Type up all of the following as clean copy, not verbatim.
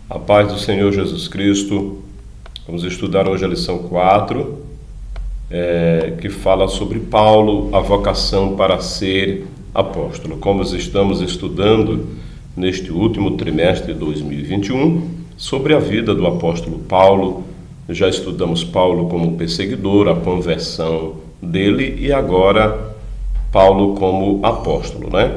A paz do Senhor Jesus Cristo. Vamos estudar hoje a lição 4, que fala sobre Paulo, a vocação para ser apóstolo. Como estamos estudando neste último trimestre de 2021, sobre a vida do apóstolo Paulo, já estudamos Paulo como perseguidor, a conversão dele e agora Paulo como apóstolo, né?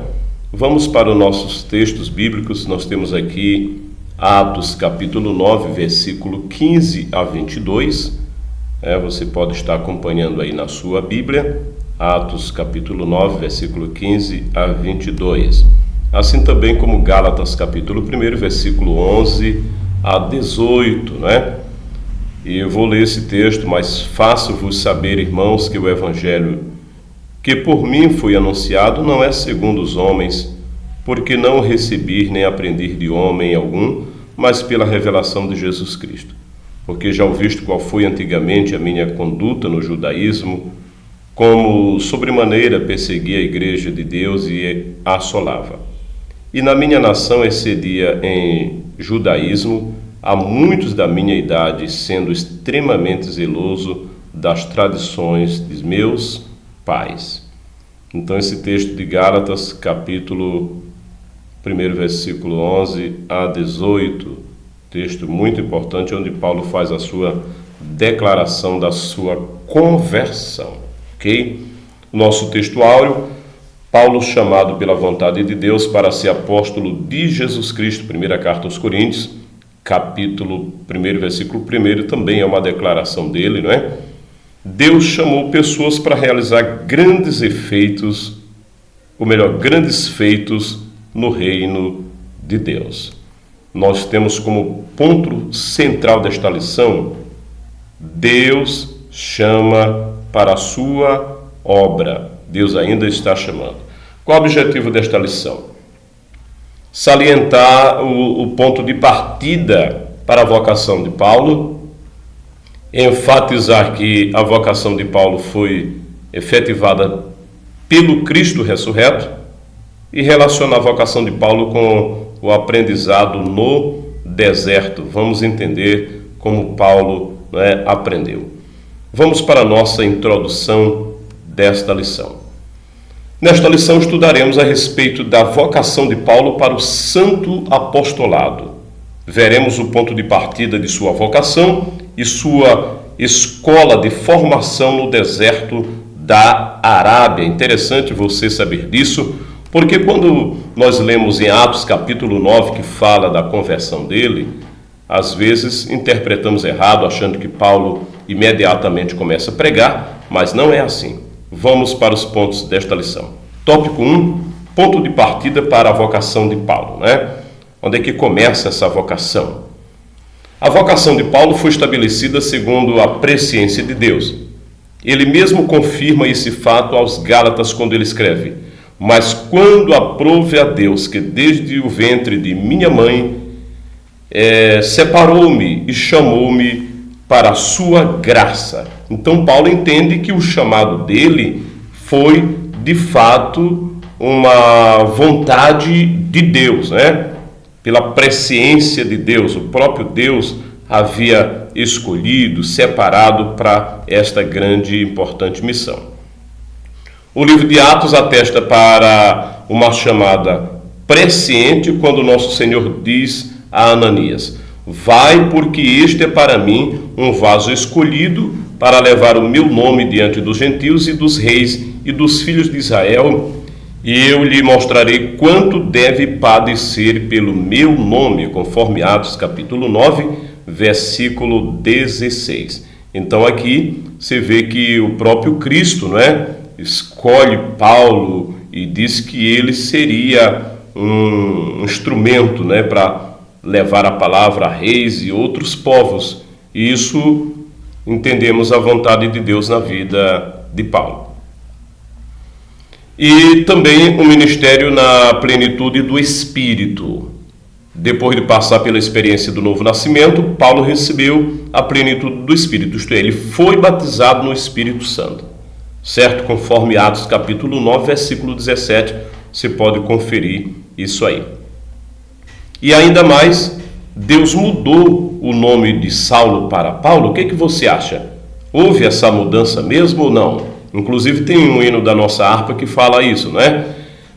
Vamos para os nossos textos bíblicos. Nós temos aqui Atos capítulo 9, versículo 15 a 22. Você pode estar acompanhando aí na sua Bíblia. Atos capítulo 9, versículo 15 a 22. Assim também como Gálatas capítulo 1, versículo 11 a 18, né? E eu vou ler esse texto: mas faço-vos saber, irmãos, que o evangelho que por mim foi anunciado não é segundo os homens, porque não o recebi nem aprendi de homem algum, mas pela revelação de Jesus Cristo. Porque já ouviste qual foi antigamente a minha conduta no judaísmo, como sobremaneira persegui a igreja de Deus e a assolava. E na minha nação excedia em judaísmo a muitos da minha idade, sendo extremamente zeloso das tradições de meus pais. Então esse texto de Gálatas, capítulo 1, versículo 11 a 18, texto muito importante, onde Paulo faz a sua declaração da sua conversão, ok? Nosso texto áureo: Paulo, chamado pela vontade de Deus para ser apóstolo de Jesus Cristo. Primeira carta aos Coríntios, capítulo 1, versículo 1, também é uma declaração dele, não é? Deus chamou pessoas para realizar grandes feitos no reino de Deus. Nós temos como ponto central desta lição: Deus chama para a sua obra. Deus ainda está chamando. Qual o objetivo desta lição? Salientar o ponto de partida para a vocação de Paulo, enfatizar que a vocação de Paulo foi efetivada pelo Cristo ressurreto e relacionar a vocação de Paulo com o aprendizado no deserto. Vamos entender como Paulo aprendeu. Vamos para a nossa introdução desta lição. Nesta lição estudaremos a respeito da vocação de Paulo para o santo apostolado. Veremos o ponto de partida de sua vocação e sua escola de formação no deserto da Arábia. Interessante você saber disso, porque quando nós lemos em Atos capítulo 9, que fala da conversão dele, às vezes interpretamos errado, achando que Paulo imediatamente começa a pregar, mas não é assim. Vamos para os pontos desta lição. Tópico 1, ponto de partida para a vocação de Paulo, né? Onde é que começa essa vocação? A vocação de Paulo foi estabelecida segundo a presciência de Deus. Ele mesmo confirma esse fato aos Gálatas quando ele escreve: mas quando aprouve a Deus, que desde o ventre de minha mãe separou-me e chamou-me para a sua graça. Então Paulo entende que o chamado dele foi de fato uma vontade de Deus, né? Pela presciência de Deus, o próprio Deus havia escolhido, separado para esta grande e importante missão. O livro de Atos atesta para uma chamada presciente quando nosso Senhor diz a Ananias: vai, porque este é para mim um vaso escolhido para levar o meu nome diante dos gentios e dos reis e dos filhos de Israel, e eu lhe mostrarei quanto deve padecer pelo meu nome, conforme Atos capítulo 9, versículo 16. Então aqui você vê que o próprio Cristo, escolhe Paulo e diz que ele seria um instrumento, para levar a palavra a reis e outros povos. E isso entendemos a vontade de Deus na vida de Paulo. E também o ministério na plenitude do Espírito. Depois de passar pela experiência do novo nascimento, Paulo recebeu a plenitude do Espírito, isto é, ele foi batizado no Espírito Santo, certo? Conforme Atos capítulo 9, versículo 17, você pode conferir isso aí. E ainda mais, Deus mudou o nome de Saulo para Paulo? O que você acha? Houve essa mudança mesmo ou não? Inclusive tem um hino da nossa harpa que fala isso, não é?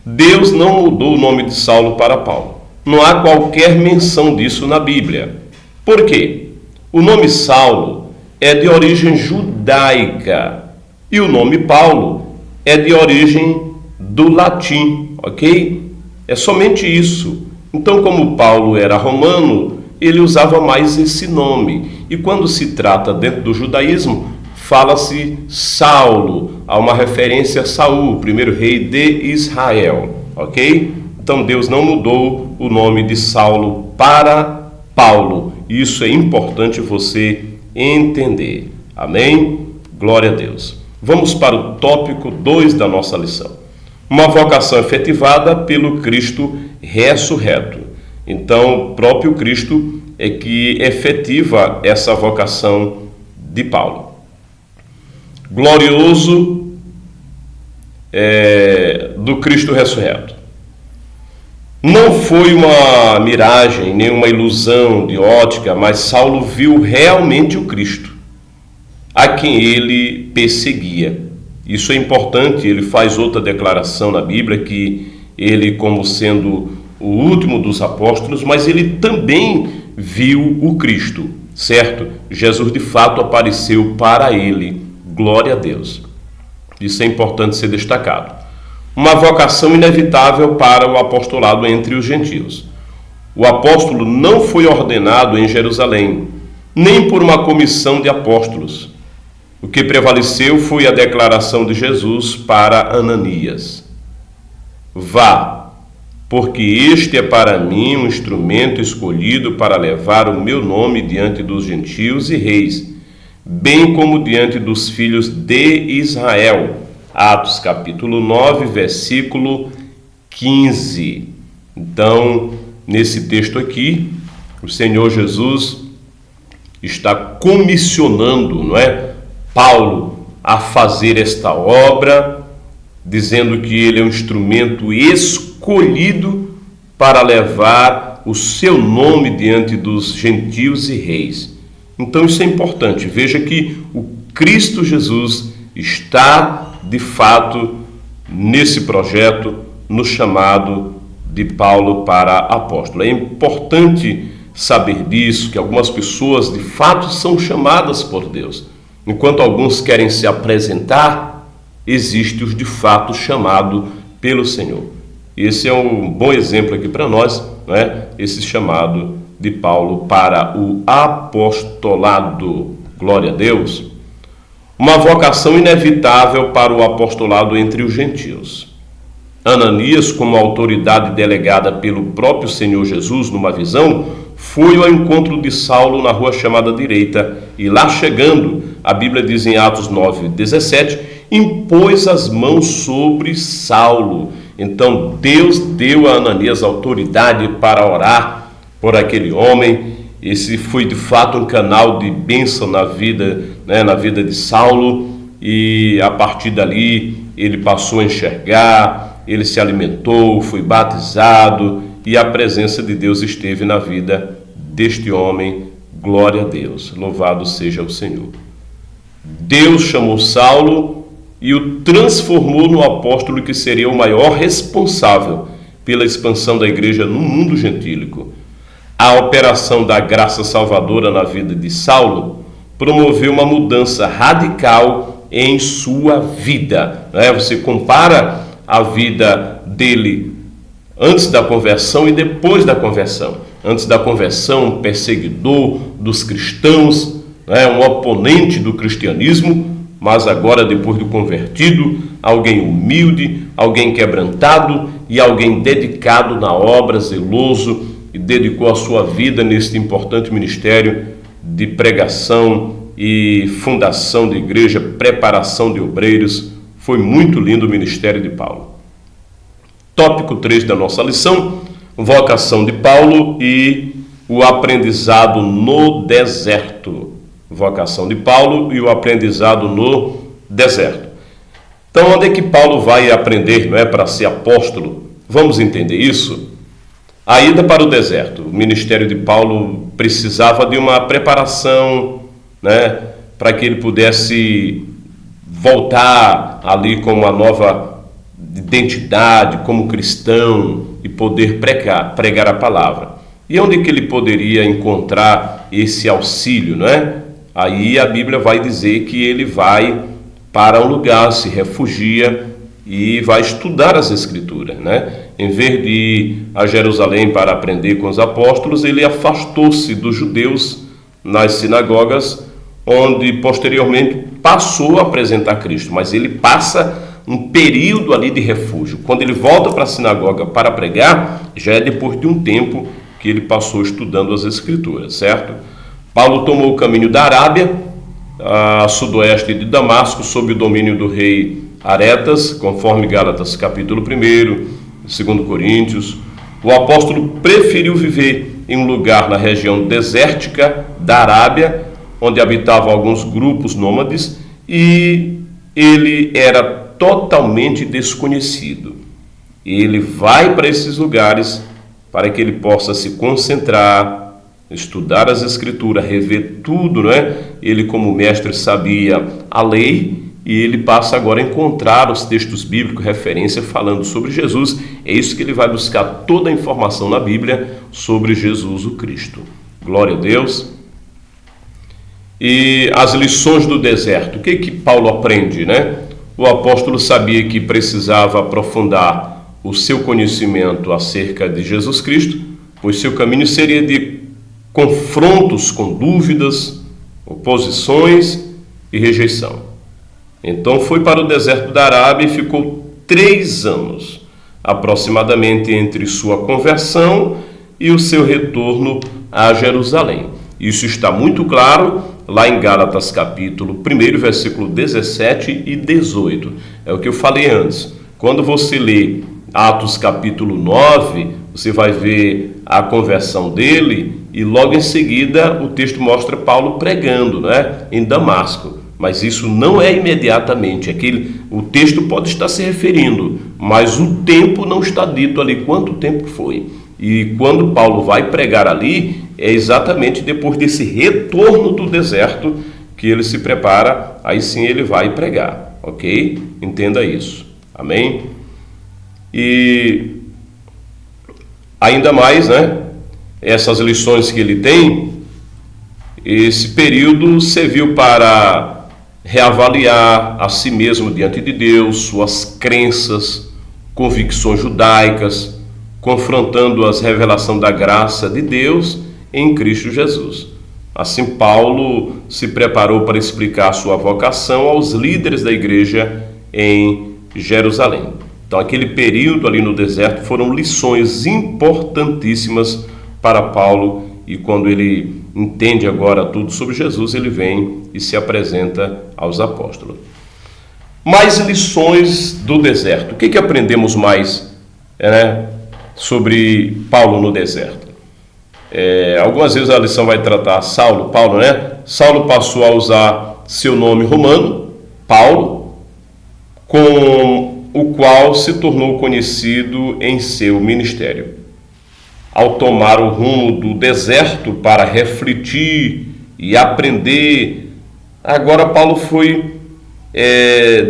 Deus não mudou o nome de Saulo para Paulo. Não há qualquer menção disso na Bíblia. Por quê? O nome Saulo é de origem judaica e o nome Paulo é de origem do latim, ok? É somente isso. Então, como Paulo era romano, ele usava mais esse nome. E quando se trata dentro do judaísmo, fala-se Saulo. Há uma referência a Saul, o primeiro rei de Israel, ok? Então, Deus não mudou o nome de Saulo para Paulo. Isso é importante você entender. Amém? Glória a Deus. Vamos para o tópico 2 da nossa lição. Uma vocação efetivada pelo Cristo ressurreto. Então, o próprio Cristo é que efetiva essa vocação de Paulo. Glorioso do Cristo ressurreto. Não foi uma miragem, nem uma ilusão de ótica, mas Saulo viu realmente o Cristo, a quem ele perseguia. Isso é importante. Ele faz outra declaração na Bíblia, que ele, como sendo o último dos apóstolos, mas ele também viu o Cristo, certo? Jesus de fato apareceu para ele. Glória a Deus. Isso é importante ser destacado. Uma vocação inevitável para o apostolado entre os gentios. O apóstolo não foi ordenado em Jerusalém, nem por uma comissão de apóstolos. O que prevaleceu foi a declaração de Jesus para Ananias: vá, porque este é para mim um instrumento escolhido para levar o meu nome diante dos gentios e reis, bem como diante dos filhos de Israel. Atos capítulo 9, versículo 15. Então, nesse texto aqui, o Senhor Jesus está comissionando, não é, Paulo a fazer esta obra, dizendo que ele é um instrumento escolhido para levar o seu nome diante dos gentios e reis. Então isso é importante. Veja que o Cristo Jesus está, de fato, nesse projeto, no chamado de Paulo para apóstolo. É importante saber disso, que algumas pessoas, de fato, são chamadas por Deus. Enquanto alguns querem se apresentar, existe os de fato chamado pelo Senhor. Esse é um bom exemplo aqui para nós, né? Esse chamado de Paulo para o apostolado. Glória a Deus. Uma vocação inevitável para o apostolado entre os gentios. Ananias, como autoridade delegada pelo próprio Senhor Jesus numa visão, foi ao encontro de Saulo na rua chamada Direita, e lá chegando, a Bíblia diz em Atos 9:17, impôs as mãos sobre Saulo. Então Deus deu a Ananias autoridade para orar por aquele homem. Esse foi de fato um canal de bênção na vida, na vida de Saulo, e a partir dali ele passou a enxergar, ele se alimentou, foi batizado, e a presença de Deus esteve na vida deste homem. Glória a Deus, louvado seja o Senhor. Deus chamou Saulo e o transformou no apóstolo que seria o maior responsável pela expansão da igreja no mundo gentílico. A operação da graça salvadora na vida de Saulo promoveu uma mudança radical em sua vida. Você compara a vida dele antes da conversão e depois da conversão. Antes da conversão, um perseguidor dos cristãos, um oponente do cristianismo, mas agora, depois do convertido, alguém humilde, alguém quebrantado e alguém dedicado na obra, zeloso, e dedicou a sua vida neste importante ministério de pregação e fundação de igreja, preparação de obreiros. Foi muito lindo o ministério de Paulo. Tópico 3 da nossa lição: vocação de Paulo e o aprendizado no deserto. Vocação de Paulo e o aprendizado no deserto. Então, onde é que Paulo vai aprender, para ser apóstolo? Vamos entender isso? A ida para o deserto. O ministério de Paulo precisava de uma preparação, né, para que ele pudesse voltar ali com uma nova identidade como cristão e poder pregar a palavra. E onde que ele poderia encontrar esse auxílio, né? Aí a Bíblia vai dizer que ele vai para um lugar, se refugia e vai estudar as Escrituras, né? Em vez de ir a Jerusalém para aprender com os apóstolos, ele afastou-se dos judeus nas sinagogas, onde posteriormente passou a apresentar Cristo, mas ele passa um período ali de refúgio. Quando ele volta para a sinagoga para pregar, já é depois de um tempo que ele passou estudando as Escrituras, certo? Paulo tomou o caminho da Arábia, a sudoeste de Damasco, sob o domínio do rei Aretas, conforme Gálatas capítulo 1, 2 Coríntios. O apóstolo preferiu viver em um lugar na região desértica da Arábia, onde habitavam alguns grupos nômades, e ele era totalmente desconhecido. Ele vai para esses lugares para que ele possa se concentrar, estudar as Escrituras, rever tudo, né? Ele, como mestre, sabia a lei, e ele passa agora a encontrar os textos bíblicos, referência falando sobre Jesus. É isso que ele vai buscar, toda a informação na Bíblia sobre Jesus o Cristo. Glória a Deus. E as lições do deserto. O que Paulo aprende, né? O apóstolo sabia que precisava aprofundar o seu conhecimento acerca de Jesus Cristo, pois seu caminho seria de confrontos com dúvidas, oposições e rejeição. Então foi para o deserto da Arábia e ficou 3 anos, aproximadamente, entre sua conversão e o seu retorno a Jerusalém. Isso está muito claro lá em Gálatas capítulo 1, versículo 17 e 18. É o que eu falei antes. Quando você lê Atos capítulo 9, você vai ver a conversão dele, e logo em seguida o texto mostra Paulo pregando, né, em Damasco. Mas isso não é imediatamente. O texto pode estar se referindo, mas o tempo não está dito ali quanto tempo foi. E quando Paulo vai pregar ali, é exatamente depois desse retorno do deserto que ele se prepara, aí sim ele vai pregar, ok? Entenda isso, amém? E ainda mais, né, essas lições que ele tem, esse período serviu para reavaliar a si mesmo diante de Deus, suas crenças, convicções judaicas, confrontando as revelações da graça de Deus em Cristo Jesus. Assim, Paulo se preparou para explicar sua vocação aos líderes da igreja em Jerusalém. Então, aquele período ali no deserto foram lições importantíssimas para Paulo, e quando ele entende agora tudo sobre Jesus, ele vem e se apresenta aos apóstolos. Mais lições do deserto. O que aprendemos mais, sobre Paulo no deserto? Algumas vezes a lição vai tratar Paulo, né? Saulo passou a usar seu nome romano, Paulo, com o qual se tornou conhecido em seu ministério. Ao tomar o rumo do deserto para refletir e aprender, agora Paulo foi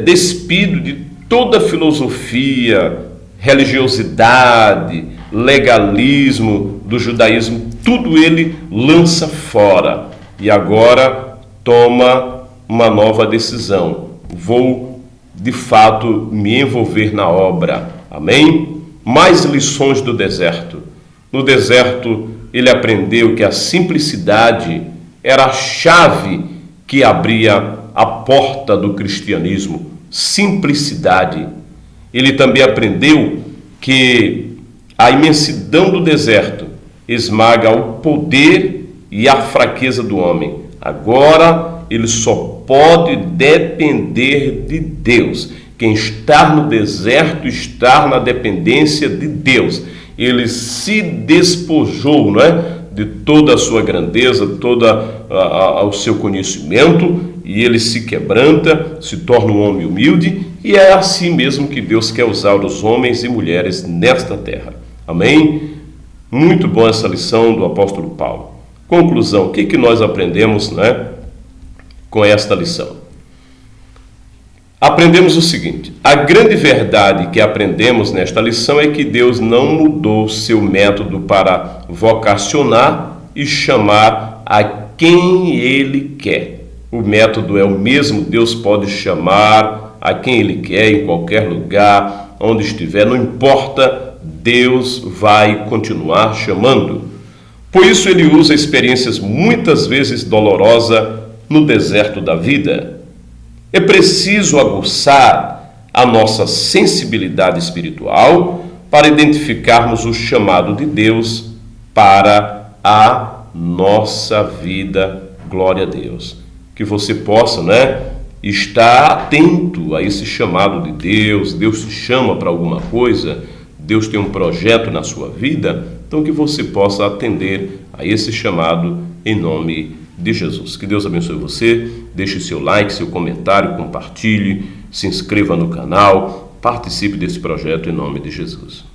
despido de toda filosofia, religiosidade, legalismo do judaísmo, tudo ele lança fora e agora toma uma nova decisão. Vou, de fato, me envolver na obra. Amém? Mais lições do deserto. No deserto, ele aprendeu que a simplicidade era a chave que abria a porta do cristianismo. Simplicidade. Ele também aprendeu que a imensidão do deserto esmaga o poder e a fraqueza do homem. Agora, ele só pode depender de Deus. Quem está no deserto está na dependência de Deus. Ele se despojou, de toda a sua grandeza, todo o seu conhecimento, e ele se quebranta, se torna um homem humilde, e é assim mesmo que Deus quer usar os homens e mulheres nesta terra. Amém? Muito boa essa lição do apóstolo Paulo. Conclusão, o que nós aprendemos, com esta lição? Aprendemos o seguinte: a grande verdade que aprendemos nesta lição é que Deus não mudou seu método para vocacionar e chamar a quem Ele quer. O método é o mesmo, Deus pode chamar a quem Ele quer, em qualquer lugar, onde estiver, não importa, Deus vai continuar chamando. Por isso Ele usa experiências muitas vezes dolorosas no deserto da vida. É preciso aguçar a nossa sensibilidade espiritual para identificarmos o chamado de Deus para a nossa vida. Glória a Deus. Que você possa, estar atento a esse chamado de Deus. Deus te chama para alguma coisa, Deus tem um projeto na sua vida, então que você possa atender a esse chamado em nome de Jesus. Que Deus abençoe você, deixe seu like, seu comentário, compartilhe, se inscreva no canal, participe desse projeto em nome de Jesus.